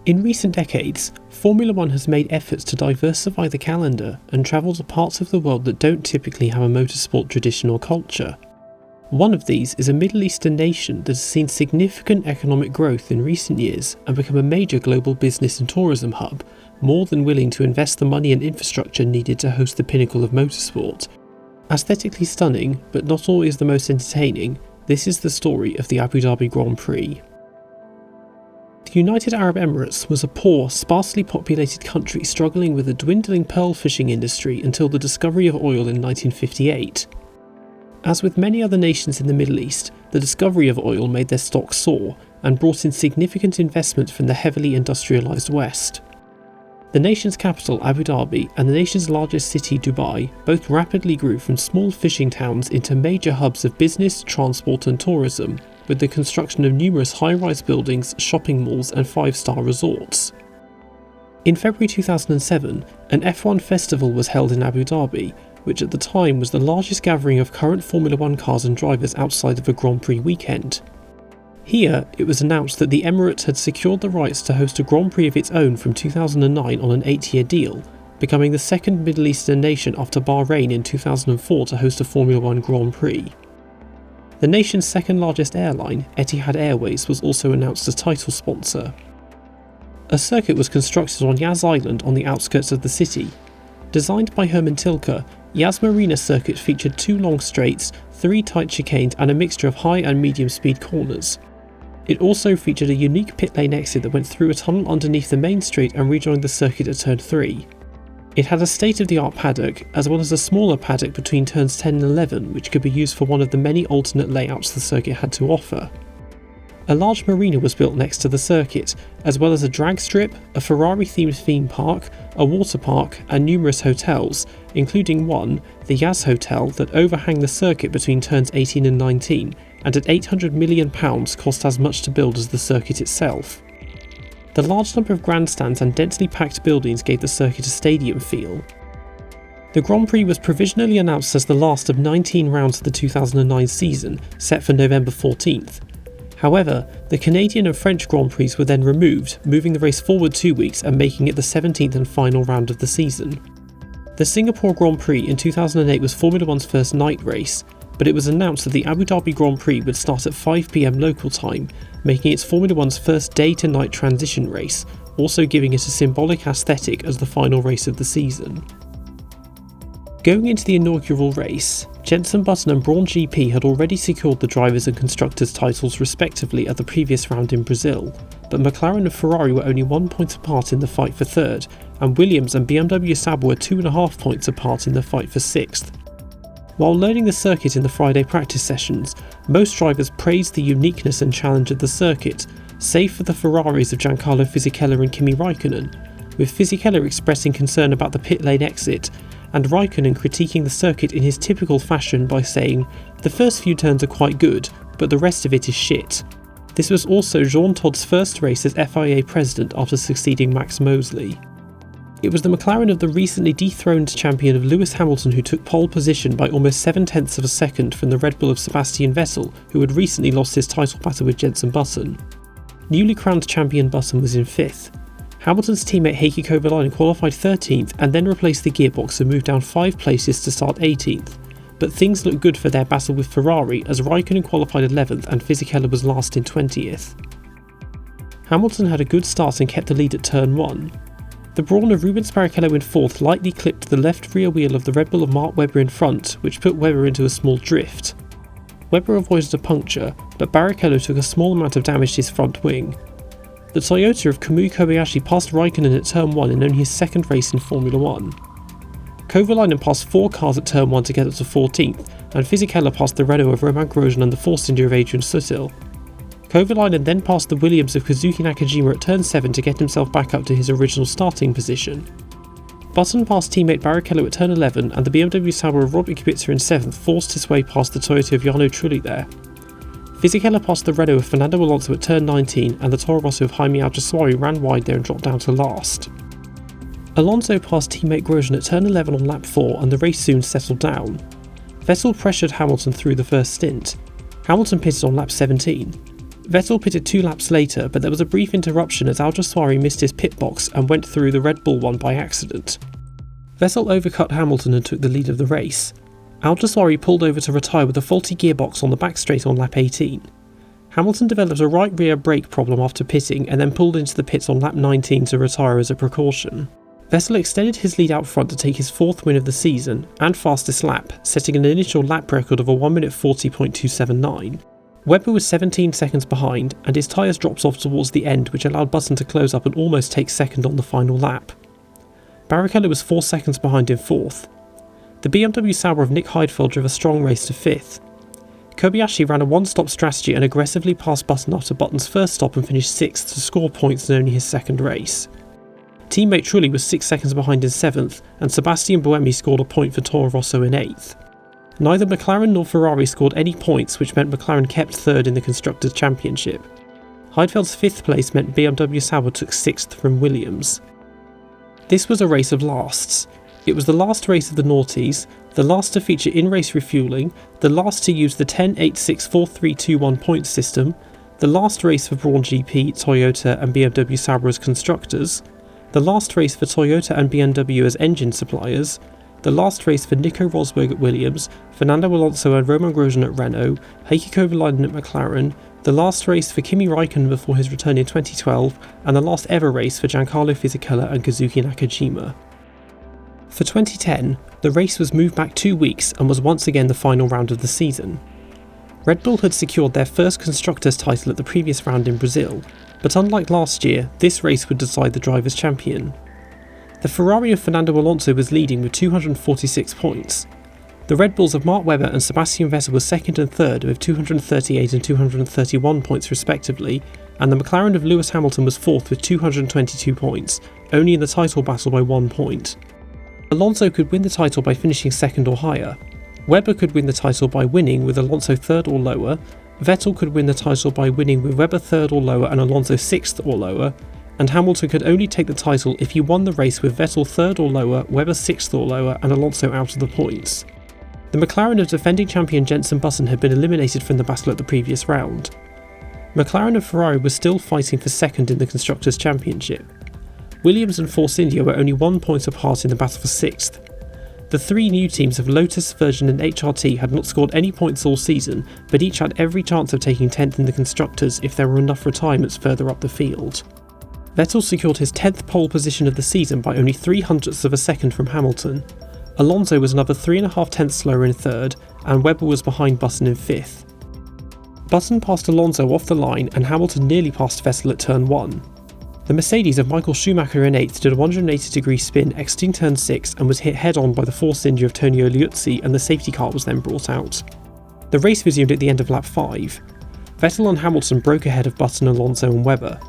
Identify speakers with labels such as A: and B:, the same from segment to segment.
A: In recent decades, Formula One has made efforts to diversify the calendar and travel to parts of the world that don't typically have a motorsport tradition or culture. One of these is a Middle Eastern nation that has seen significant economic growth in recent years and become a major global business and tourism hub, more than willing to invest the money and infrastructure needed to host the pinnacle of motorsport. Aesthetically stunning, but not always the most entertaining, this is the story of the Abu Dhabi Grand Prix. The United Arab Emirates was a poor, sparsely populated country struggling with a dwindling pearl fishing industry until the discovery of oil in 1958. As with many other nations in the Middle East, the discovery of oil made their stocks soar and brought in significant investment from the heavily industrialised West. The nation's capital, Abu Dhabi, and the nation's largest city, Dubai, both rapidly grew from small fishing towns into major hubs of business, transport and tourism, with the construction of numerous high-rise buildings, shopping malls and five-star resorts. In February 2007, an F1 festival was held in Abu Dhabi, which at the time was the largest gathering of current Formula One cars and drivers outside of a Grand Prix weekend. Here, it was announced that the Emirates had secured the rights to host a Grand Prix of its own from 2009 on an 8-year deal, becoming the second Middle Eastern nation after Bahrain in 2004 to host a Formula One Grand Prix. The nation's second largest airline, Etihad Airways, was also announced as title sponsor. A circuit was constructed on Yas Island on the outskirts of the city. Designed by Herman Tilke, Yas Marina Circuit featured 2 long straights, 3 tight chicanes and a mixture of high and medium speed corners. It also featured a unique pit lane exit that went through a tunnel underneath the main straight and rejoined the circuit at turn 3. It had a state-of-the-art paddock, as well as a smaller paddock between turns 10 and 11, which could be used for one of the many alternate layouts the circuit had to offer. A large marina was built next to the circuit, as well as a drag strip, a Ferrari-themed theme park, a water park, and numerous hotels, including one, the Yas Hotel, that overhang the circuit between turns 18 and 19, and at £800 million cost as much to build as the circuit itself. The large number of grandstands and densely packed buildings gave the circuit a stadium feel. The Grand Prix was provisionally announced as the last of 19 rounds of the 2009 season, set for November 14th. However, the Canadian and French Grand Prix were then removed, moving the race forward 2 weeks and making it the 17th and final round of the season. The Singapore Grand Prix in 2008 was Formula One's first night race, but it was announced that the Abu Dhabi Grand Prix would start at 5 PM local time, making it Formula One's first day-to-night transition race, also giving it a symbolic aesthetic as the final race of the season. Going into the inaugural race, Jenson Button and Brawn GP had already secured the drivers and constructors titles respectively at the previous round in Brazil, but McLaren and Ferrari were only 1 point apart in the fight for third, and Williams and BMW Sauber were 2.5 points apart in the fight for sixth. While learning the circuit in the Friday practice sessions, most drivers praised the uniqueness and challenge of the circuit, save for the Ferraris of Giancarlo Fisichella and Kimi Raikkonen, with Fisichella expressing concern about the pit lane exit, and Raikkonen critiquing the circuit in his typical fashion by saying, "The first few turns are quite good, but the rest of it is shit." This was also Jean Todt's first race as FIA president after succeeding Max Mosley. It was the McLaren of the recently dethroned champion of Lewis Hamilton who took pole position by almost 7/10 of a second from the Red Bull of Sebastian Vettel, who had recently lost his title battle with Jenson Button. Newly crowned champion Button was in 5th. Hamilton's teammate Heikki Kovalainen qualified 13th and then replaced the gearbox and moved down 5 places to start 18th. But things looked good for their battle with Ferrari as Raikkonen qualified 11th and Fisichella was last in 20th. Hamilton had a good start and kept the lead at turn 1. The brawn of Rubens Barrichello in 4th lightly clipped the left rear wheel of the Red Bull of Mark Webber in front, which put Webber into a small drift. Webber avoided a puncture, but Barrichello took a small amount of damage to his front wing. The Toyota of Kamui Kobayashi passed Raikkonen at turn 1 in only his second race in Formula 1. Kovalainen passed 4 cars at turn 1 to get up to 14th, and Fisichella passed the Renault of Romain Grosjean and the Force India of Adrian Sutil. Kovalainen then passed the Williams of Kazuki Nakajima at turn 7 to get himself back up to his original starting position. Button passed teammate Barrichello at turn 11, and the BMW Sauber of Robert Kubica in 7th forced his way past the Toyota of Jarno Trulli there. Fisichella passed the Renault of Fernando Alonso at turn 19, and the Toro Rosso of Jaime Alguersuari ran wide there and dropped down to last. Alonso passed teammate Grosjean at turn 11 on lap 4, and the race soon settled down. Vettel pressured Hamilton through the first stint. Hamilton pitted on lap 17. Vettel pitted 2 laps later, but there was a brief interruption as Al-Jawsari missed his pit box and went through the Red Bull one by accident. Vettel overcut Hamilton and took the lead of the race. Al-Jawsari pulled over to retire with a faulty gearbox on the back straight on lap 18. Hamilton developed a right rear brake problem after pitting and then pulled into the pits on lap 19 to retire as a precaution. Vettel extended his lead out front to take his 4th win of the season and fastest lap, setting an initial lap record of a 1:40.279. Webber was 17 seconds behind, and his tyres dropped off towards the end, which allowed Button to close up and almost take second on the final lap. Barrichello was 4 seconds behind in 4th. The BMW Sauber of Nick Heidfeld drove a strong race to 5th. Kobayashi ran a one-stop strategy and aggressively passed Button after Button's first stop and finished 6th to score points in only his second race. Teammate Trulli was 6 seconds behind in 7th, and Sebastian Buemi scored a point for Toro Rosso in 8th. Neither McLaren nor Ferrari scored any points, which meant McLaren kept 3rd in the Constructors' Championship. Heidfeld's 5th place meant BMW Sauber took 6th from Williams. This was a race of lasts. It was the last race of the noughties, the last to feature in-race refuelling, the last to use the 10-8-6-4-3-2-1 point system, the last race for Brawn GP, Toyota and BMW Sauber as constructors, the last race for Toyota and BMW as engine suppliers, the last race for Nico Rosberg at Williams, Fernando Alonso and Romain Grosjean at Renault, Heikki Kovalainen at McLaren, the last race for Kimi Raikkonen before his return in 2012, and the last ever race for Giancarlo Fisichella and Kazuki Nakajima. For 2010, the race was moved back 2 weeks and was once again the final round of the season. Red Bull had secured their first constructors' title at the previous round in Brazil, but unlike last year, this race would decide the drivers' champion. The Ferrari of Fernando Alonso was leading with 246 points. The Red Bulls of Mark Webber and Sebastian Vettel were 2nd and 3rd with 238 and 231 points respectively, and the McLaren of Lewis Hamilton was 4th with 222 points, only in the title battle by 1 point. Alonso could win the title by finishing 2nd or higher. Webber could win the title by winning with Alonso 3rd or lower. Vettel could win the title by winning with Webber 3rd or lower and Alonso 6th or lower. And Hamilton could only take the title if he won the race with Vettel 3rd or lower, Webber 6th or lower and Alonso out of the points. The McLaren of defending champion Jenson Button had been eliminated from the battle at the previous round. McLaren and Ferrari were still fighting for 2nd in the Constructors' Championship. Williams and Force India were only 1 point apart in the battle for 6th. The 3 new teams of Lotus, Virgin and HRT had not scored any points all season, but each had every chance of taking 10th in the Constructors if there were enough retirements further up the field. Vettel secured his 10th pole position of the season by only 0.03 of a second from Hamilton. Alonso was another 3.5 tenths slower in 3rd, and Webber was behind Button in 5th. Button passed Alonso off the line and Hamilton nearly passed Vettel at turn 1. The Mercedes of Michael Schumacher in 8th did a 180-degree spin exiting turn 6 and was hit head-on by the Force India of Tonio Liuzzi, and the safety car was then brought out. The race resumed at the end of lap 5. Vettel and Hamilton broke ahead of Button, Alonso and Webber.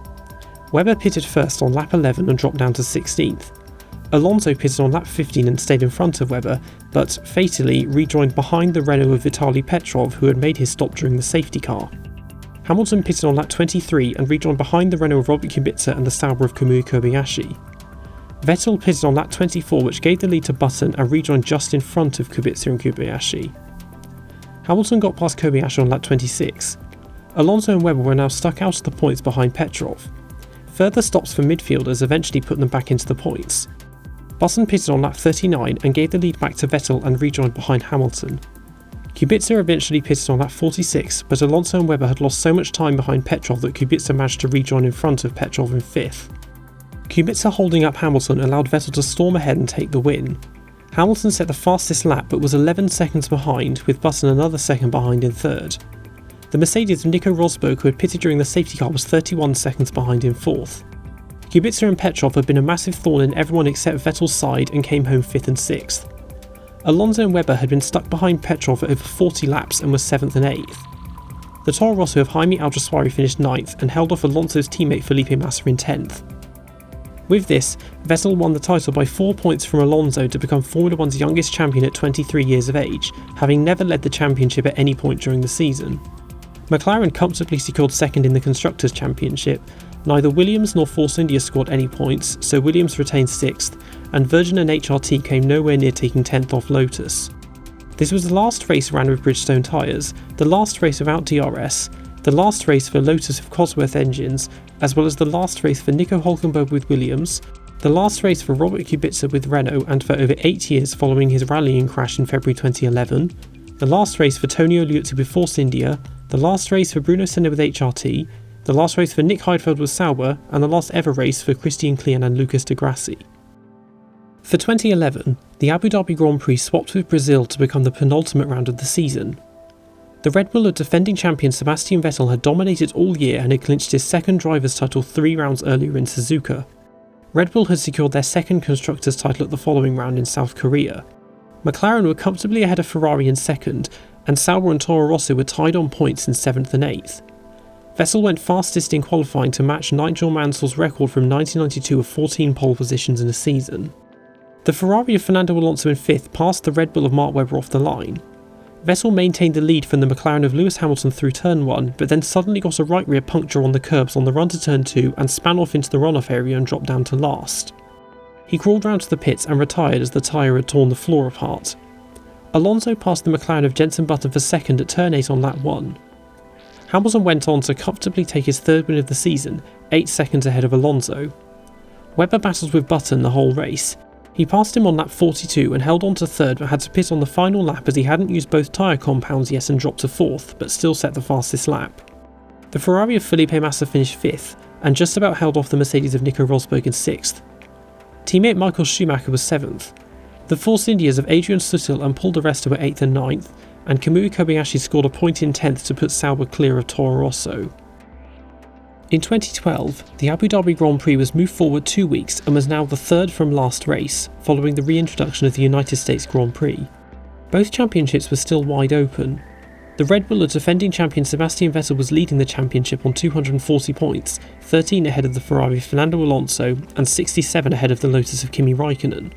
A: Webber pitted first on lap 11 and dropped down to 16th. Alonso pitted on lap 15 and stayed in front of Webber, but fatally rejoined behind the Renault of Vitaly Petrov, who had made his stop during the safety car. Hamilton pitted on lap 23 and rejoined behind the Renault of Robert Kubica and the Sauber of Kamui Kobayashi. Vettel pitted on lap 24, which gave the lead to Button and rejoined just in front of Kubica and Kobayashi. Hamilton got past Kobayashi on lap 26. Alonso and Webber were now stuck out of the points behind Petrov. Further stops for midfielders eventually put them back into the points. Button pitted on lap 39 and gave the lead back to Vettel and rejoined behind Hamilton. Kubica eventually pitted on lap 46, but Alonso and Webber had lost so much time behind Petrov that Kubica managed to rejoin in front of Petrov in 5th. Kubica holding up Hamilton allowed Vettel to storm ahead and take the win. Hamilton set the fastest lap but was 11 seconds behind, with Button another second behind in 3rd. The Mercedes of Nico Rosberg, who had pitted during the safety car, was 31 seconds behind in 4th. Kubica and Petrov had been a massive thorn in everyone except Vettel's side and came home 5th and 6th. Alonso and Webber had been stuck behind Petrov for over 40 laps and were 7th and 8th. The Toro Rosso of Jaime Al-Jawsari finished 9th and held off Alonso's teammate Felipe Massa in 10th. With this, Vettel won the title by 4 points from Alonso to become Formula One's youngest champion at 23 years of age, having never led the championship at any point during the season. McLaren comfortably secured 2nd in the Constructors' Championship. Neither Williams nor Force India scored any points, so Williams retained 6th, and Virgin and HRT came nowhere near taking 10th off Lotus. This was the last race ran with Bridgestone tyres, the last race without DRS, the last race for Lotus with Cosworth engines, as well as the last race for Nico Hülkenberg with Williams, the last race for Robert Kubica with Renault and for over 8 years following his rallying crash in February 2011, the last race for Tonio Liuzzi with Force India, the last race for Bruno Senna with HRT, the last race for Nick Heidfeld with Sauber, and the last ever race for Christian Klien and Lucas de Grassi. For 2011, the Abu Dhabi Grand Prix swapped with Brazil to become the penultimate round of the season. The Red Bull of defending champion Sebastian Vettel had dominated all year and had clinched his second driver's title 3 rounds earlier in Suzuka. Red Bull had secured their second constructors' title at the following round in South Korea. McLaren were comfortably ahead of Ferrari in second, and Sauber and Toro Rosso were tied on points in 7th and 8th. Vettel went fastest in qualifying to match Nigel Mansell's record from 1992 of 14 pole positions in a season. The Ferrari of Fernando Alonso in 5th passed the Red Bull of Mark Webber off the line. Vettel maintained the lead from the McLaren of Lewis Hamilton through turn 1, but then suddenly got a right rear puncture on the curbs on the run to turn 2 and span off into the runoff area and dropped down to last. He crawled round to the pits and retired as the tyre had torn the floor apart. Alonso passed the McLaren of Jenson Button for second at turn 8 on lap 1. Hamilton went on to comfortably take his third win of the season, 8 seconds ahead of Alonso. Webber battled with Button the whole race. He passed him on lap 42 and held on to third but had to pit on the final lap as he hadn't used both tyre compounds yet and dropped to 4th, but still set the fastest lap. The Ferrari of Felipe Massa finished 5th and just about held off the Mercedes of Nico Rosberg in 6th. Teammate Michael Schumacher was 7th. The Force Indias of Adrian Sutil and Paul di Resta were 8th and 9th, and Kamui Kobayashi scored a point in 10th to put Sauber clear of Toro Rosso. In 2012, the Abu Dhabi Grand Prix was moved forward 2 weeks and was now the third from last race, following the reintroduction of the United States Grand Prix. Both championships were still wide open. The Red Bull of defending champion Sebastian Vettel was leading the championship on 240 points, 13 ahead of the Ferrari of Fernando Alonso and 67 ahead of the Lotus of Kimi Raikkonen.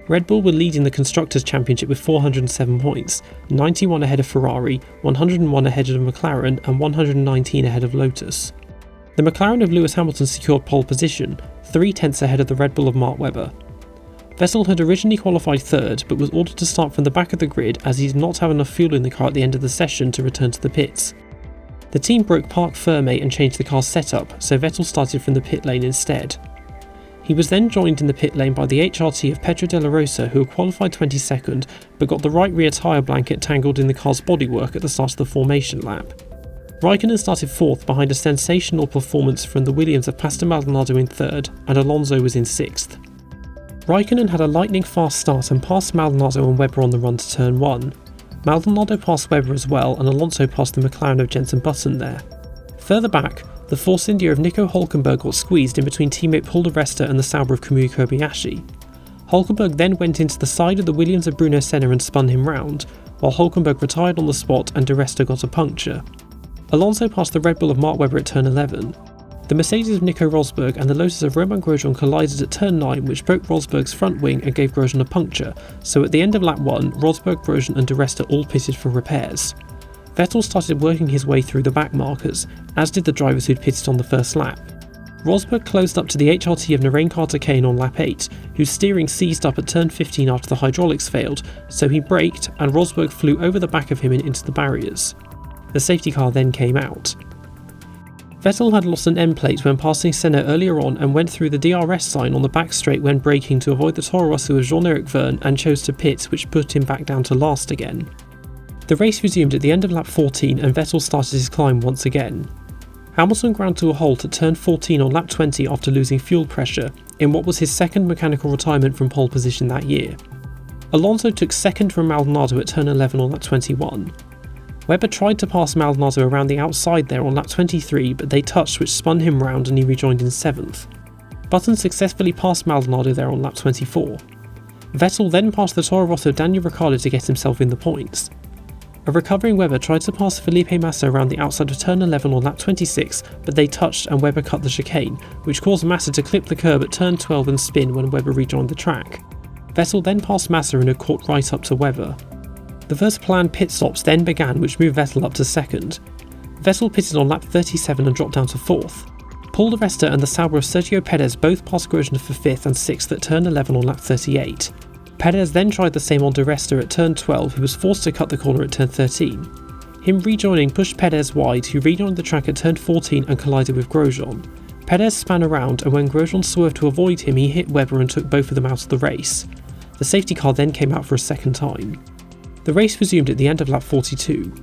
A: Red Bull were leading the Constructors' Championship with 407 points, 91 ahead of Ferrari, 101 ahead of McLaren and 119 ahead of Lotus. The McLaren of Lewis Hamilton secured pole position, 3 tenths ahead of the Red Bull of Mark Webber. Vettel had originally qualified third but was ordered to start from the back of the grid as he did not have enough fuel in the car at the end of the session to return to the pits. The team broke parc fermé and changed the car's setup, so Vettel started from the pit lane instead. He was then joined in the pit lane by the HRT of Pedro de la Rosa, who had qualified 22nd but got the right rear tyre blanket tangled in the car's bodywork at the start of the formation lap. Raikkonen started 4th behind a sensational performance from the Williams of Pastor Maldonado in 3rd, and Alonso was in 6th. Raikkonen had a lightning fast start and passed Maldonado and Webber on the run to turn 1. Maldonado passed Webber as well, and Alonso passed the McLaren of Jenson Button there. Further back, the Force India of Nico Hülkenberg got squeezed in between teammate Paul di Resta and the Sauber of Kamui Kobayashi. Hülkenberg then went into the side of the Williams of Bruno Senna and spun him round, while Hülkenberg retired on the spot and di Resta got a puncture. Alonso passed the Red Bull of Mark Webber at turn 11. The Mercedes of Nico Rosberg and the Lotus of Romain Grosjean collided at turn 9, which broke Rosberg's front wing and gave Grosjean a puncture, so at the end of lap 1, Rosberg, Grosjean and di Resta all pitted for repairs. Vettel started working his way through the back markers, as did the drivers who'd pitted on the first lap. Rosberg closed up to the HRT of Narain Carter-Kane on lap 8, whose steering seized up at turn 15 after the hydraulics failed, so he braked and Rosberg flew over the back of him and into the barriers. The safety car then came out. Vettel had lost an end plate when passing Senna earlier on and went through the DRS sign on the back straight when braking to avoid the Toro Rosso of Jean-Eric Vergne and chose to pit, which put him back down to last again. The race resumed at the end of lap 14 and Vettel started his climb once again. Hamilton ground to a halt at turn 14 on lap 20 after losing fuel pressure, in what was his second mechanical retirement from pole position that year. Alonso took second from Maldonado at turn 11 on lap 21. Webber tried to pass Maldonado around the outside there on lap 23, but they touched, which spun him round and he rejoined in 7th. Button successfully passed Maldonado there on lap 24. Vettel then passed the Toro Rosso Daniel Ricciardo to get himself in the points. A recovering Webber tried to pass Felipe Massa around the outside of turn 11 on lap 26, but they touched and Webber cut the chicane, which caused Massa to clip the curb at turn 12 and spin when Webber rejoined the track. Vettel then passed Massa and had caught right up to Webber. The first planned pit stops then began, which moved Vettel up to second. Vettel pitted on lap 37 and dropped down to 4th. Paul di Resta and the Sauber of Sergio Perez both passed Grosjean for 5th and 6th at turn 11 on lap 38. Perez then tried the same on di Resta at turn 12, who was forced to cut the corner at turn 13. Him rejoining pushed Perez wide, who rejoined the track at turn 14 and collided with Grosjean. Perez span around, and when Grosjean swerved to avoid him, he hit Webber and took both of them out of the race. The safety car then came out for a second time. The race resumed at the end of lap 42.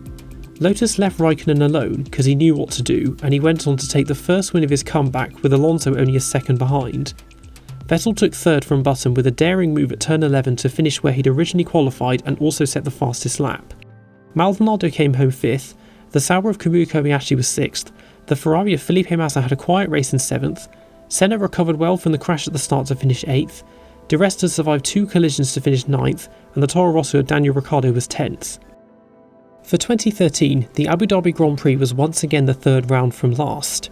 A: Lotus left Raikkonen alone because he knew what to do, and he went on to take the first win of his comeback, with Alonso only a second behind. Vettel took third from Button with a daring move at turn 11 to finish where he'd originally qualified and also set the fastest lap. Maldonado came home 5th, the Sauber of Kamui Kobayashi was 6th, the Ferrari of Felipe Massa had a quiet race in 7th, Senna recovered well from the crash at the start to finish 8th, Di Resta survived 2 collisions to finish 9th, and the Toro Rosso of Daniel Ricciardo was 10th. For 2013, the Abu Dhabi Grand Prix was once again the third round from last.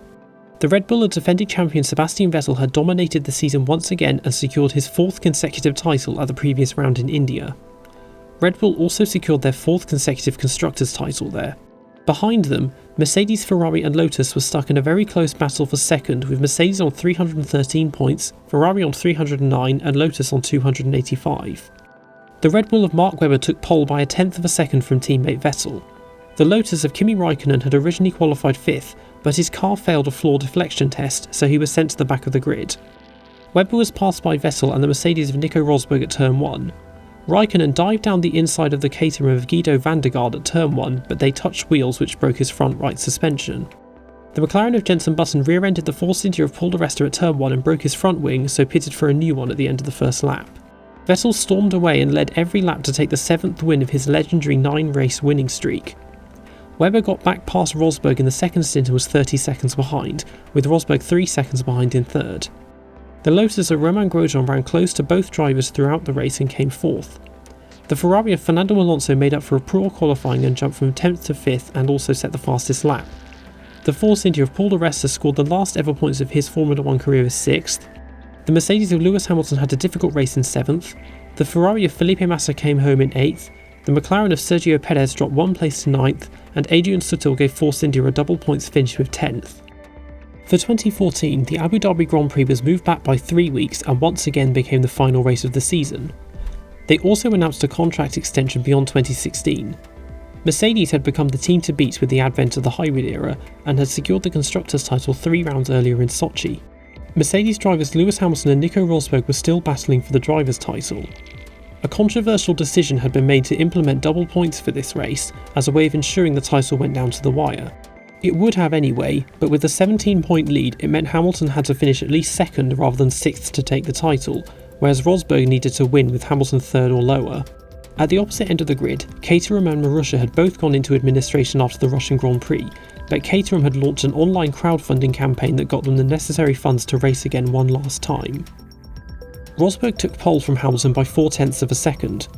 A: The Red Bull of defending champion Sebastian Vettel had dominated the season once again and secured his 4th consecutive title at the previous round in India. Red Bull also secured their 4th consecutive Constructors' title there. Behind them, Mercedes, Ferrari and Lotus were stuck in a very close battle for second, with Mercedes on 313 points, Ferrari on 309 and Lotus on 285. The Red Bull of Mark Webber took pole by a tenth of a second from teammate Vettel. The Lotus of Kimi Raikkonen had originally qualified 5th, but his car failed a floor deflection test, so he was sent to the back of the grid. Webber was passed by Vettel and the Mercedes of Nico Rosberg at turn 1. Raikkonen dived down the inside of the Caterham of Guido van der Garde at turn 1, but they touched wheels which broke his front right suspension. The McLaren of Jenson Button rear-ended the Force India of Paul di Resta at turn 1 and broke his front wing, so pitted for a new one at the end of the first lap. Vettel stormed away and led every lap to take the 7th win of his legendary 9-race winning streak. Webber got back past Rosberg in the second stint and was 30 seconds behind, with Rosberg 3 seconds behind in third. The Lotus of Romain Grosjean ran close to both drivers throughout the race and came 4th. The Ferrari of Fernando Alonso made up for a poor qualifying and jumped from 10th to 5th and also set the fastest lap. The Force India of Paul di Resta scored the last ever points of his Formula 1 career as 6th. The Mercedes of Lewis Hamilton had a difficult race in 7th. The Ferrari of Felipe Massa came home in 8th. The McLaren of Sergio Perez dropped 1 place to 9th, and Adrian Sutil gave Force India a double points finish with 10th. For 2014, the Abu Dhabi Grand Prix was moved back by 3 weeks and once again became the final race of the season. They also announced a contract extension beyond 2016. Mercedes had become the team to beat with the advent of the hybrid era and had secured the Constructors' title 3 rounds earlier in Sochi. Mercedes drivers Lewis Hamilton and Nico Rosberg were still battling for the drivers' title. A controversial decision had been made to implement double points for this race as a way of ensuring the title went down to the wire. It would have anyway, but with a 17-point lead it meant Hamilton had to finish at least 2nd rather than 6th to take the title, whereas Rosberg needed to win with Hamilton 3rd or lower. At the opposite end of the grid, Caterham and Marussia had both gone into administration after the Russian Grand Prix, but Caterham had launched an online crowdfunding campaign that got them the necessary funds to race again one last time. Rosberg took pole from Hamilton by 0.4 of a second.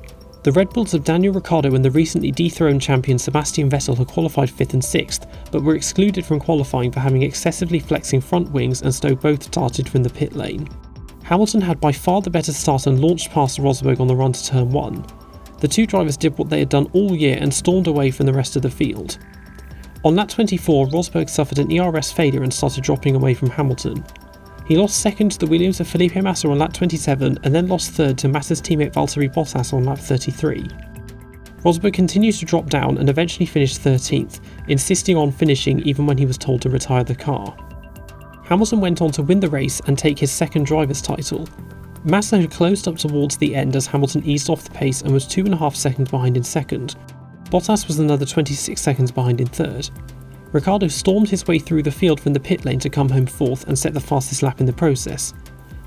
A: The Red Bulls of Daniel Ricciardo and the recently dethroned champion Sebastian Vettel had qualified 5th and 6th, but were excluded from qualifying for having excessively flexing front wings, and so both started from the pit lane. Hamilton had by far the better start and launched past Rosberg on the run to turn 1. The two drivers did what they had done all year and stormed away from the rest of the field. On lap 24, Rosberg suffered an ERS failure and started dropping away from Hamilton. He lost 2nd to the Williams of Felipe Massa on lap 27 and then lost 3rd to Massa's teammate Valtteri Bottas on lap 33. Rosberg continued to drop down and eventually finished 13th, insisting on finishing even when he was told to retire the car. Hamilton went on to win the race and take his 2nd driver's title. Massa had closed up towards the end as Hamilton eased off the pace and was 2.5 seconds behind in 2nd. Bottas was another 26 seconds behind in 3rd. Ricciardo stormed his way through the field from the pit lane to come home 4th and set the fastest lap in the process.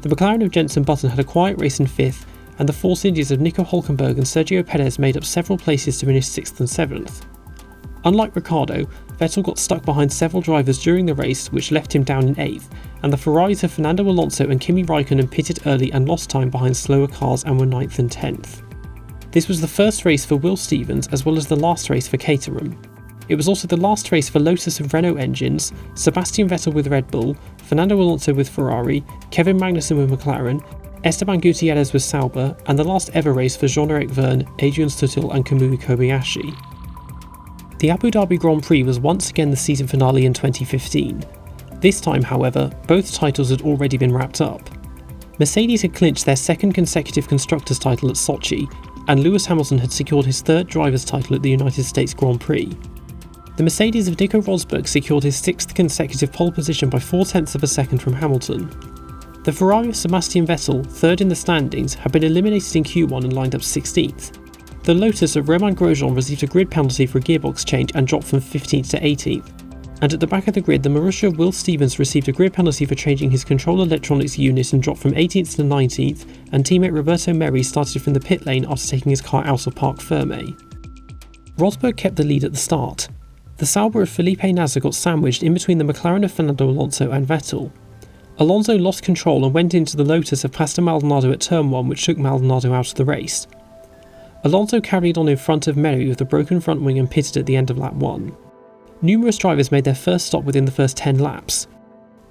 A: The McLaren of Jenson Button had a quiet race in 5th, and the Force Indias of Nico Hülkenberg and Sergio Perez made up several places to finish 6th and 7th. Unlike Ricciardo, Vettel got stuck behind several drivers during the race, which left him down in 8th, and the Ferraris of Fernando Alonso and Kimi Raikkonen pitted early and lost time behind slower cars and were 9th and 10th. This was the first race for Will Stevens as well as the last race for Caterham. It was also the last race for Lotus of Renault engines, Sebastian Vettel with Red Bull, Fernando Alonso with Ferrari, Kevin Magnussen with McLaren, Esteban Gutierrez with Sauber, and the last ever race for Jean-Eric Vergne, Adrian Sutil and Kamui Kobayashi. The Abu Dhabi Grand Prix was once again the season finale in 2015. This time, however, both titles had already been wrapped up. Mercedes had clinched their 2nd consecutive Constructors' title at Sochi, and Lewis Hamilton had secured his 3rd driver's title at the United States Grand Prix. The Mercedes of Nico Rosberg secured his 6th consecutive pole position by 0.4 of a second from Hamilton. The Ferrari of Sebastian Vettel, third in the standings, had been eliminated in Q1 and lined up 16th. The Lotus of Romain Grosjean received a grid penalty for a gearbox change and dropped from 15th to 18th. And at the back of the grid, the Marussia of Will Stevens received a grid penalty for changing his control electronics unit and dropped from 18th to 19th, and teammate Roberto Merri started from the pit lane after taking his car out of Parc Fermé. Rosberg kept the lead at the start. The Sauber of Felipe Nasr got sandwiched in between the McLaren of Fernando Alonso and Vettel. Alonso lost control and went into the Lotus of Pastor Maldonado at turn 1, which took Maldonado out of the race. Alonso carried on in front of Merri with a broken front wing and pitted at the end of lap 1. Numerous drivers made their first stop within the first 10 laps.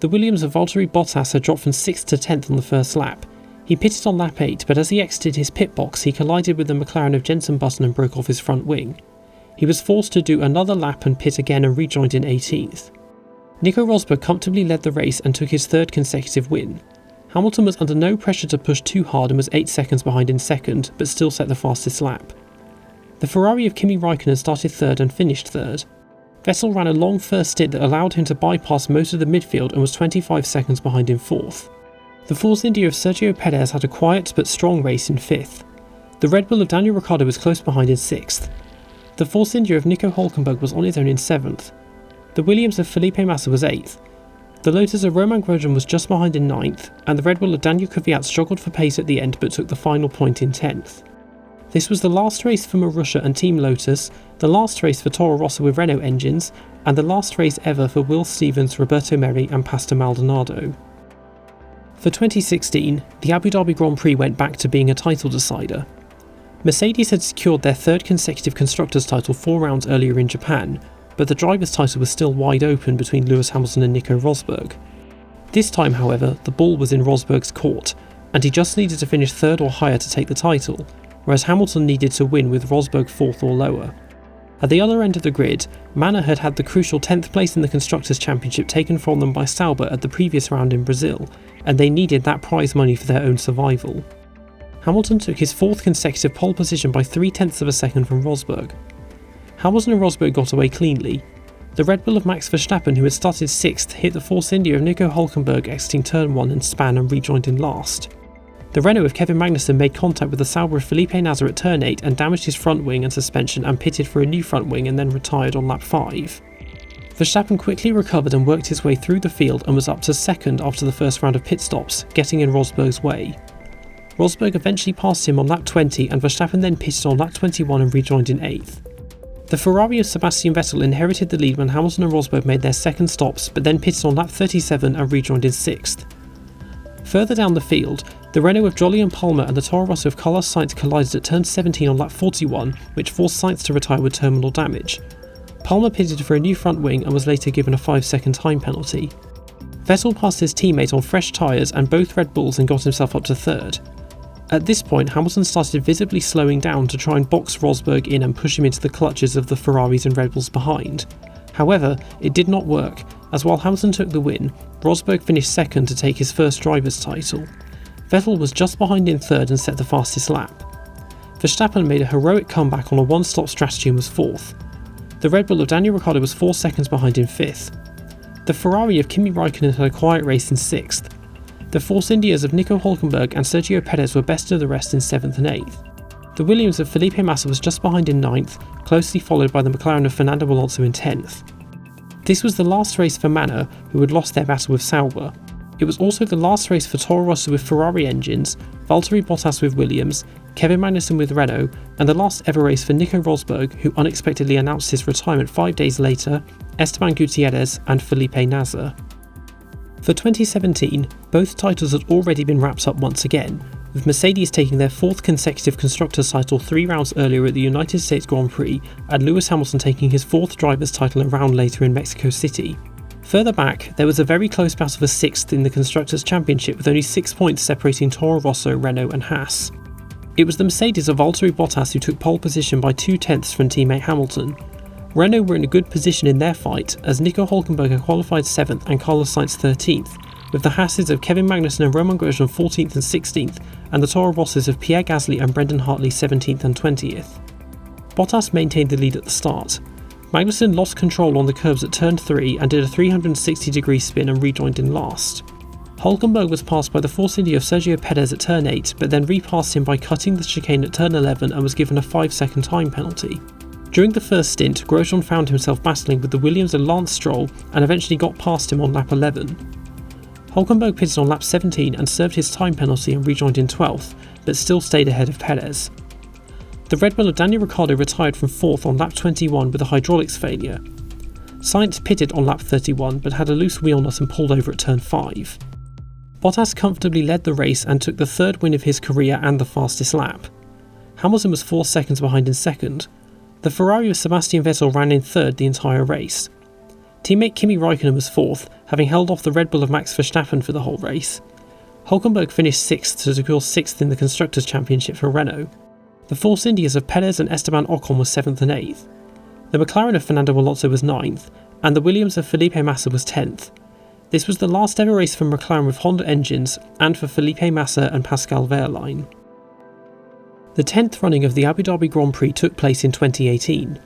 A: The Williams of Valtteri Bottas had dropped from 6th to 10th on the first lap. He pitted on lap 8, but as he exited his pit box, he collided with the McLaren of Jenson Button and broke off his front wing. He was forced to do another lap and pit again and rejoined in 18th. Nico Rosberg comfortably led the race and took his 3rd consecutive win. Hamilton was under no pressure to push too hard and was 8 seconds behind in 2nd, but still set the fastest lap. The Ferrari of Kimi Raikkonen started 3rd and finished 3rd. Vettel ran a long first stint that allowed him to bypass most of the midfield and was 25 seconds behind in 4th. The Force India of Sergio Perez had a quiet but strong race in 5th. The Red Bull of Daniel Ricciardo was close behind in 6th. The Force India of Nico Hülkenberg was on his own in 7th. The Williams of Felipe Massa was 8th. The Lotus of Romain Grosjean was just behind in 9th, and the Red Bull of Daniel Kvyat struggled for pace at the end but took the final point in 10th. This was the last race for Marussia and Team Lotus, the last race for Toro Rosso with Renault engines, and the last race ever for Will Stevens, Roberto Merri and Pastor Maldonado. For 2016, the Abu Dhabi Grand Prix went back to being a title decider. Mercedes had secured their 3rd consecutive Constructors' title 4 rounds earlier in Japan, but the Drivers' title was still wide open between Lewis Hamilton and Nico Rosberg. This time, however, the ball was in Rosberg's court, and he just needed to finish 3rd or higher to take the title, whereas Hamilton needed to win with Rosberg 4th or lower. At the other end of the grid, Manor had had the crucial 10th place in the Constructors' Championship taken from them by Sauber at the previous round in Brazil, and they needed that prize money for their own survival. Hamilton took his 4th consecutive pole position by 0.3 of a second from Rosberg. Hamilton and Rosberg got away cleanly. The Red Bull of Max Verstappen, who had started 6th, hit the Force India of Nico Hülkenberg exiting turn 1 and span and rejoined in last. The Renault of Kevin Magnussen made contact with the Sauber of Felipe Nasr at turn 8 and damaged his front wing and suspension and pitted for a new front wing and then retired on lap 5. Verstappen quickly recovered and worked his way through the field and was up to 2nd after the first round of pit stops, getting in Rosberg's way. Rosberg eventually passed him on lap 20 and Verstappen then pitted on lap 21 and rejoined in 8th. The Ferrari of Sebastian Vettel inherited the lead when Hamilton and Rosberg made their second stops, but then pitted on lap 37 and rejoined in 6th. Further down the field, the Renault of Jolyon Palmer and the Toro Rosso of Carlos Sainz collided at turn 17 on lap 41, which forced Sainz to retire with terminal damage. Palmer pitted for a new front wing and was later given a 5-second time penalty. Vettel passed his teammate on fresh tyres and both Red Bulls and got himself up to 3rd. At this point, Hamilton started visibly slowing down to try and box Rosberg in and push him into the clutches of the Ferraris and Red Bulls behind. However, it did not work, as while Hamilton took the win, Rosberg finished 2nd to take his first driver's title. Vettel was just behind in 3rd and set the fastest lap. Verstappen made a heroic comeback on a one-stop strategy and was 4th. The Red Bull of Daniel Ricciardo was 4 seconds behind in 5th. The Ferrari of Kimi Raikkonen had a quiet race in 6th. The Force Indias of Nico Hülkenberg and Sergio Perez were best of the rest in 7th and 8th. The Williams of Felipe Massa was just behind in 9th, closely followed by the McLaren of Fernando Alonso in 10th. This was the last race for Manor, who had lost their battle with Sauber. It was also the last race for Toro Rosso with Ferrari engines, Valtteri Bottas with Williams, Kevin Magnussen with Renault, and the last ever race for Nico Rosberg, who unexpectedly announced his retirement 5 days later, Esteban Gutierrez and Felipe Nasr. For 2017, both titles had already been wrapped up once again, with Mercedes taking their 4th consecutive Constructors' title 3 rounds earlier at the United States Grand Prix, and Lewis Hamilton taking his 4th driver's title a round later in Mexico City. Further back, there was a very close battle for 6th in the Constructors' Championship with only 6 points separating Toro Rosso, Renault and Haas. It was the Mercedes of Valtteri Bottas who took pole position by 0.2 from teammate Hamilton. Renault were in a good position in their fight, as Nico Hülkenberg had qualified 7th and Carlos Sainz 13th, with the Haases of Kevin Magnussen and Romain Grosjean 14th and 16th, and the Toro Rossos of Pierre Gasly and Brendan Hartley 17th and 20th. Bottas maintained the lead at the start. Magnussen lost control on the curbs at turn 3 and did a 360-degree spin and rejoined in last. Hülkenberg was passed by the Force India of Sergio Perez at turn 8, but then repassed him by cutting the chicane at turn 11 and was given a 5-second time penalty. During the first stint, Grosjean found himself battling with the Williams of Lance Stroll and eventually got past him on lap 11. Hülkenberg pitted on lap 17 and served his time penalty and rejoined in 12th, but still stayed ahead of Perez. The Red Bull of Daniel Ricciardo retired from 4th on lap 21 with a hydraulics failure. Sainz pitted on lap 31 but had a loose wheel nut and pulled over at turn 5. Bottas comfortably led the race and took the third win of his career and the fastest lap. Hamilton was 4 seconds behind in second. The Ferrari of Sebastian Vettel ran in third the entire race. Teammate Kimi Raikkonen was 4th, having held off the Red Bull of Max Verstappen for the whole race. Hülkenberg finished 6th to secure 6th in the Constructors' Championship for Renault. The Force Indias of Perez and Esteban Ocon were 7th and 8th. The McLaren of Fernando Alonso was 9th, and the Williams of Felipe Massa was 10th. This was the last ever race for McLaren with Honda engines and for Felipe Massa and Pascal Wehrlein. The 10th running of the Abu Dhabi Grand Prix took place in 2018.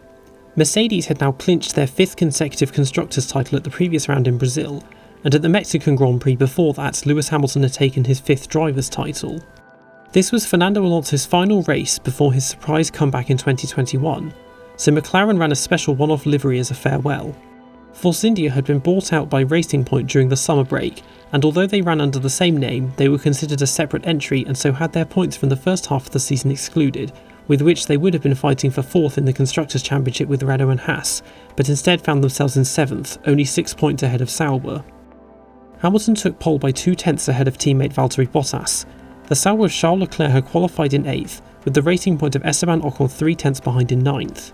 A: Mercedes had now clinched their 5th consecutive Constructors' title at the previous round in Brazil, and at the Mexican Grand Prix before that, Lewis Hamilton had taken his 5th Drivers' title. This was Fernando Alonso's final race before his surprise comeback in 2021, so McLaren ran a special one-off livery as a farewell. Force India had been bought out by Racing Point during the summer break, and although they ran under the same name, they were considered a separate entry and so had their points from the first half of the season excluded, with which they would have been fighting for 4th in the Constructors' Championship with Renault and Haas, but instead found themselves in 7th, only 6 points ahead of Sauber. Hamilton took pole by 2 tenths ahead of teammate Valtteri Bottas. The Sauber of Charles Leclerc had qualified in 8th, with the Racing Point of Esteban Ocon 3 tenths behind in 9th.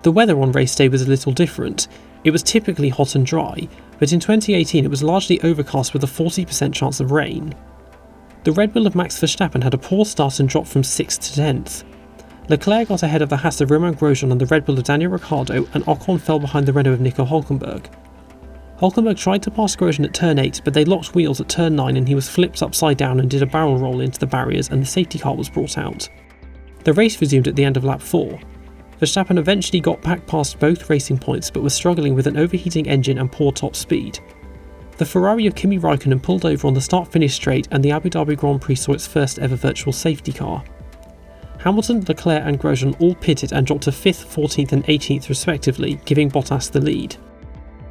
A: The weather on race day was a little different. It was typically hot and dry, but in 2018 it was largely overcast with a 40% chance of rain. The Red Bull of Max Verstappen had a poor start and dropped from 6th to 10th. Leclerc got ahead of the Haas of Romain Grosjean and the Red Bull of Daniel Ricciardo, and Ocon fell behind the Renault of Nico Hülkenberg. Hülkenberg tried to pass Grosjean at turn 8, but they locked wheels at turn 9 and he was flipped upside down and did a barrel roll into the barriers, and the safety car was brought out. The race resumed at the end of lap 4. Verstappen eventually got back past both Racing Points but was struggling with an overheating engine and poor top speed. The Ferrari of Kimi Raikkonen pulled over on the start-finish straight, and the Abu Dhabi Grand Prix saw its first ever virtual safety car. Hamilton, Leclerc and Grosjean all pitted and dropped to 5th, 14th and 18th respectively, giving Bottas the lead.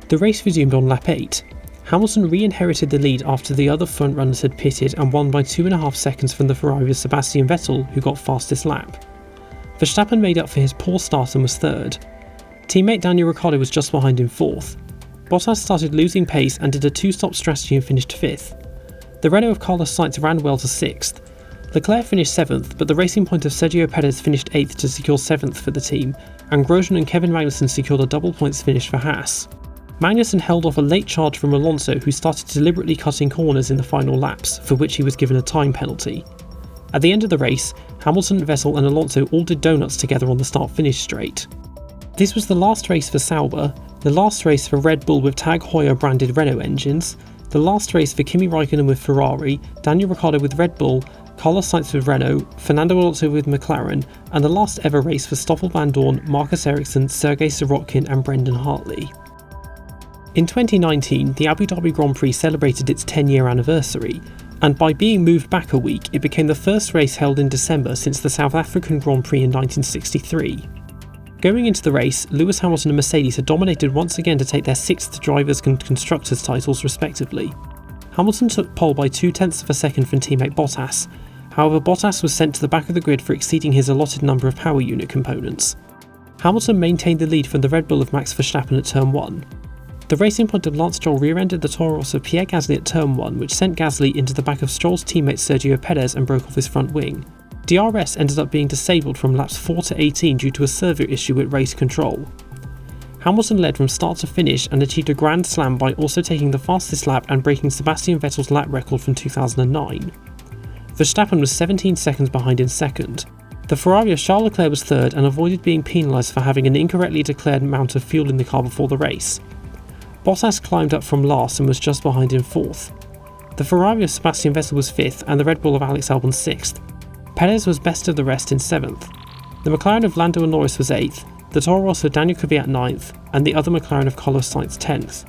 A: The race resumed on lap 8. Hamilton re-inherited the lead after the other front-runners had pitted and won by 2.5 seconds from the Ferrari of Sebastian Vettel, who got fastest lap. Verstappen made up for his poor start and was 3rd. Teammate Daniel Ricciardo was just behind in 4th. Bottas started losing pace and did a 2-stop strategy and finished 5th. The Renault of Carlos Sainz ran well to 6th. Leclerc finished 7th, but the Racing Point of Sergio Perez finished 8th to secure 7th for the team, and Grosjean and Kevin Magnussen secured a double points finish for Haas. Magnussen held off a late charge from Alonso, who started deliberately cutting corners in the final laps, for which he was given a time penalty. At the end of the race, Hamilton, Vettel and Alonso all did donuts together on the start-finish straight. This was the last race for Sauber, the last race for Red Bull with Tag Heuer branded Renault engines, the last race for Kimi Raikkonen with Ferrari, Daniel Ricciardo with Red Bull, Carlos Sainz with Renault, Fernando Alonso with McLaren, and the last ever race for Stoffel Vandoorne, Marcus Ericsson, Sergei Sorokin and Brendan Hartley. In 2019, the Abu Dhabi Grand Prix celebrated its 10-year anniversary, and by being moved back a week, it became the first race held in December since the South African Grand Prix in 1963. Going into the race, Lewis Hamilton and Mercedes had dominated once again to take their 6th Drivers' and Constructors' titles respectively. Hamilton took pole by 0.2 of a second from teammate Bottas. However, Bottas was sent to the back of the grid for exceeding his allotted number of power unit components. Hamilton maintained the lead from the Red Bull of Max Verstappen at turn 1. The Racing Point of Lance Stroll rear-ended the Toro Rosso of Pierre Gasly at turn 1, which sent Gasly into the back of Stroll's teammate Sergio Perez and broke off his front wing. DRS ended up being disabled from laps 4 to 18 due to a servo issue at race control. Hamilton led from start to finish and achieved a grand slam by also taking the fastest lap and breaking Sebastian Vettel's lap record from 2009. Verstappen was 17 seconds behind in second. The Ferrari of Charles Leclerc was 3rd and avoided being penalised for having an incorrectly declared amount of fuel in the car before the race. Bottas climbed up from last and was just behind in 4th. The Ferrari of Sebastian Vettel was 5th and the Red Bull of Alex Albon 6th. Perez was best of the rest in 7th. The McLaren of Lando Norris was 8th. the Toro Rosso Daniel Kvyat 9th, and the other McLaren of Carlos Sainz 10th.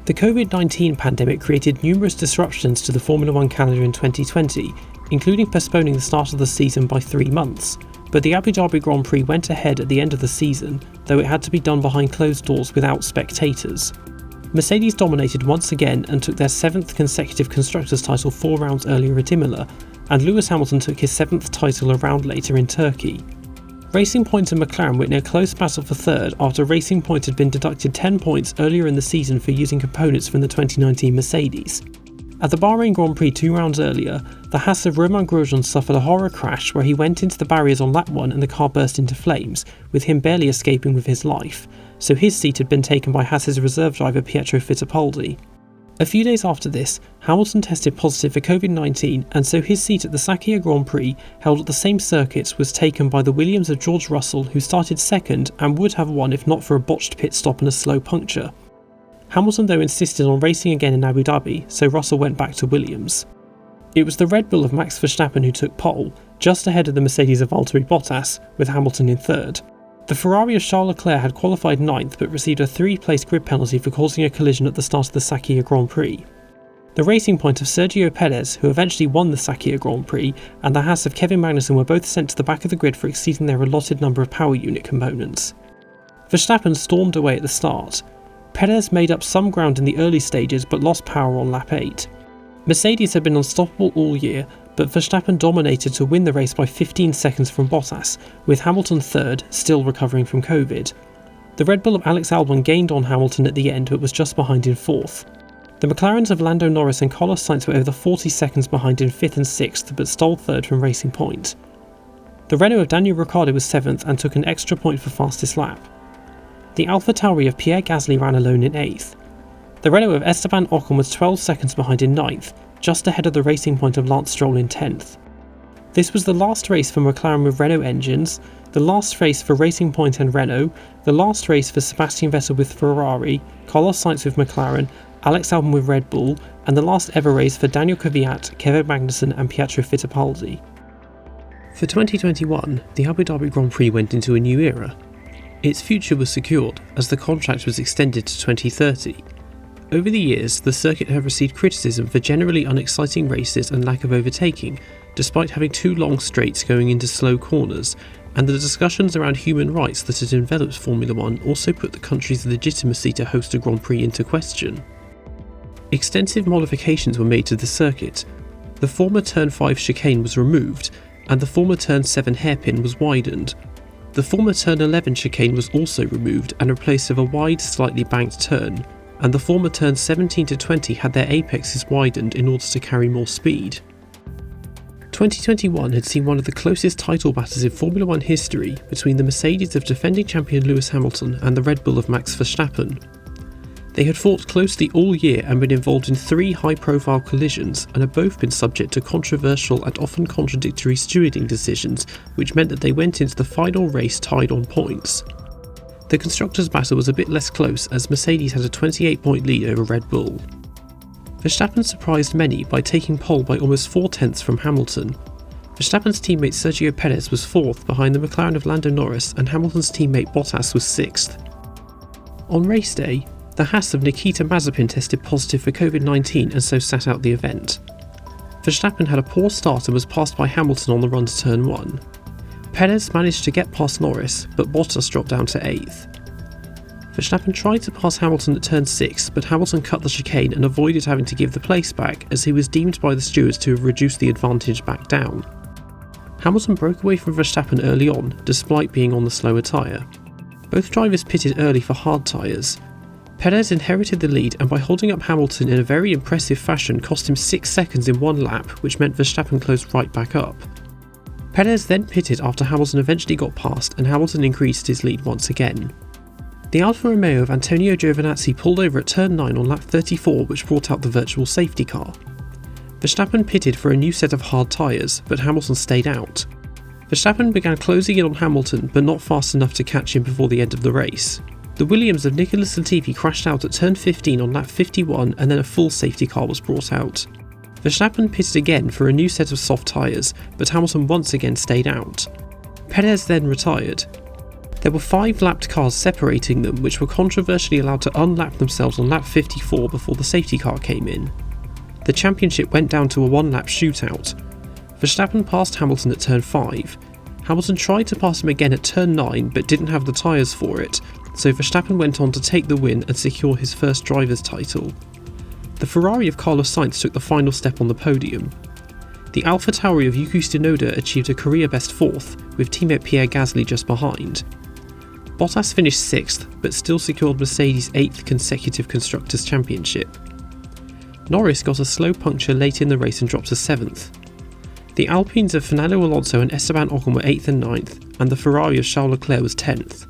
A: The COVID-19 pandemic created numerous disruptions to the Formula One calendar in 2020, including postponing the start of the season by 3 months, but the Abu Dhabi Grand Prix went ahead at the end of the season, though it had to be done behind closed doors without spectators. Mercedes dominated once again and took their 7th consecutive Constructors' title 4 rounds earlier at Imola, and Lewis Hamilton took his 7th title a round later in Turkey. Racing Point and McLaren were in a close battle for third after Racing Point had been deducted 10 points earlier in the season for using components from the 2019 Mercedes. At the Bahrain Grand Prix 2 rounds earlier, the Haas of Romain Grosjean suffered a horror crash where he went into the barriers on lap 1 and the car burst into flames, with him barely escaping with his life, so his seat had been taken by Haas's reserve driver Pietro Fittipaldi. A few days after this, Hamilton tested positive for COVID-19, and so his seat at the Sakhir Grand Prix, held at the same circuit, was taken by the Williams of George Russell, who started second and would have won if not for a botched pit stop and a slow puncture. Hamilton though insisted on racing again in Abu Dhabi, so Russell went back to Williams. It was the Red Bull of Max Verstappen who took pole, just ahead of the Mercedes of Valtteri Bottas, with Hamilton in third. The Ferrari of Charles Leclerc had qualified 9th but received a 3-place grid penalty for causing a collision at the start of the Sakhir Grand Prix. The Racing Point of Sergio Perez, who eventually won the Sakhir Grand Prix, and the Haas of Kevin Magnussen were both sent to the back of the grid for exceeding their allotted number of power unit components. Verstappen stormed away at the start. Perez made up some ground in the early stages but lost power on lap 8. Mercedes had been unstoppable all year, but Verstappen dominated to win the race by 15 seconds from Bottas, with Hamilton third, still recovering from COVID. The Red Bull of Alex Albon gained on Hamilton at the end but was just behind in 4th. The McLarens of Lando Norris and Carlos Sainz were over 40 seconds behind in 5th and 6th but stole 3rd from Racing Point. The Renault of Daniel Ricciardo was 7th and took an extra point for fastest lap. The AlphaTauri of Pierre Gasly ran alone in 8th. The Renault of Esteban Ocon was 12 seconds behind in 9th, just ahead of the Racing Point of Lance Stroll in 10th. This was the last race for McLaren with Renault engines, the last race for Racing Point and Renault, the last race for Sebastian Vettel with Ferrari, Carlos Sainz with McLaren, Alex Albon with Red Bull, and the last ever race for Daniel Kvyat, Kevin Magnussen and Pietro Fittipaldi. For 2021, the Abu Dhabi Grand Prix went into a new era. Its future was secured as the contract was extended to 2030. Over the years, the circuit have received criticism for generally unexciting races and lack of overtaking, despite having 2 long straights going into slow corners, and the discussions around human rights that had enveloped Formula One also put the country's legitimacy to host a Grand Prix into question. Extensive modifications were made to the circuit. The former Turn 5 chicane was removed, and the former Turn 7 hairpin was widened. The former Turn 11 chicane was also removed and replaced with a wide, slightly banked turn, and the former turns 17 to 20 had their apexes widened in order to carry more speed. 2021 had seen one of the closest title battles in Formula One history between the Mercedes of defending champion Lewis Hamilton and the Red Bull of Max Verstappen. They had fought closely all year and been involved in 3 high-profile collisions and had both been subject to controversial and often contradictory stewarding decisions, which meant that they went into the final race tied on points. The constructors' battle was a bit less close as Mercedes had a 28-point lead over Red Bull. Verstappen surprised many by taking pole by almost 4/10 from Hamilton. Verstappen's teammate Sergio Perez was 4th behind the McLaren of Lando Norris, and Hamilton's teammate Bottas was 6th. On race day, the Haas of Nikita Mazepin tested positive for COVID-19 and so sat out the event. Verstappen had a poor start and was passed by Hamilton on the run to turn 1. Perez managed to get past Norris, but Bottas dropped down to 8th. Verstappen tried to pass Hamilton at turn 6, but Hamilton cut the chicane and avoided having to give the place back as he was deemed by the stewards to have reduced the advantage back down. Hamilton broke away from Verstappen early on, despite being on the slower tyre. Both drivers pitted early for hard tyres. Perez inherited the lead and by holding up Hamilton in a very impressive fashion cost him 6 seconds in one lap, which meant Verstappen closed right back up. Perez then pitted after Hamilton eventually got past and Hamilton increased his lead once again. The Alfa Romeo of Antonio Giovinazzi pulled over at turn 9 on lap 34, which brought out the virtual safety car. Verstappen pitted for a new set of hard tyres, but Hamilton stayed out. Verstappen began closing in on Hamilton, but not fast enough to catch him before the end of the race. The Williams of Nicholas Latifi crashed out at turn 15 on lap 51 and then a full safety car was brought out. Verstappen pitted again for a new set of soft tyres, but Hamilton once again stayed out. Perez then retired. There were 5 lapped cars separating them, which were controversially allowed to unlap themselves on lap 54 before the safety car came in. The championship went down to a 1-lap shootout. Verstappen passed Hamilton at turn 5. Hamilton tried to pass him again at turn 9 but didn't have the tyres for it, so Verstappen went on to take the win and secure his first driver's title. The Ferrari of Carlos Sainz took the final step on the podium. The AlphaTauri of Yuki Tsunoda achieved a career best 4th, with teammate Pierre Gasly just behind. Bottas finished 6th, but still secured Mercedes' 8th consecutive Constructors' Championship. Norris got a slow puncture late in the race and dropped to 7th. The Alpines of Fernando Alonso and Esteban Ocon were 8th and 9th, and the Ferrari of Charles Leclerc was 10th.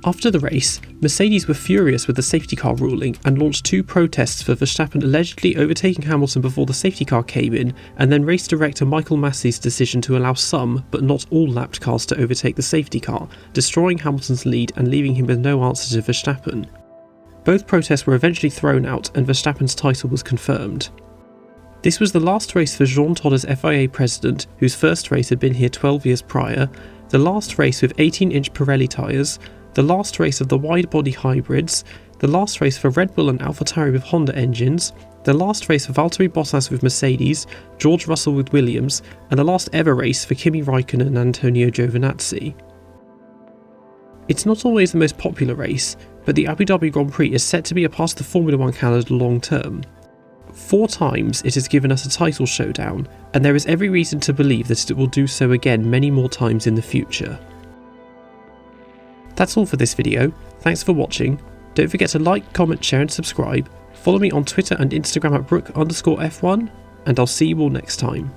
A: After the race, Mercedes were furious with the safety car ruling and launched 2 protests for Verstappen allegedly overtaking Hamilton before the safety car came in, and then race director Michael Massey's decision to allow some, but not all lapped cars to overtake the safety car, destroying Hamilton's lead and leaving him with no answer to Verstappen. Both protests were eventually thrown out and Verstappen's title was confirmed. This was the last race for Jean Todt as FIA president, whose first race had been here 12 years prior, the last race with 18-inch Pirelli tyres, the last race of the wide-body hybrids, the last race for Red Bull and AlphaTauri with Honda engines, the last race for Valtteri Bottas with Mercedes, George Russell with Williams, and the last ever race for Kimi Raikkonen and Antonio Giovinazzi. It's not always the most popular race, but the Abu Dhabi Grand Prix is set to be a part of the Formula 1 calendar long term. 4 times it has given us a title showdown, and there is every reason to believe that it will do so again many more times in the future. That's all for this video. Thanks for watching. Don't forget to like, comment, share and subscribe. Follow me on Twitter and Instagram at Brook_F1, and I'll see you all next time.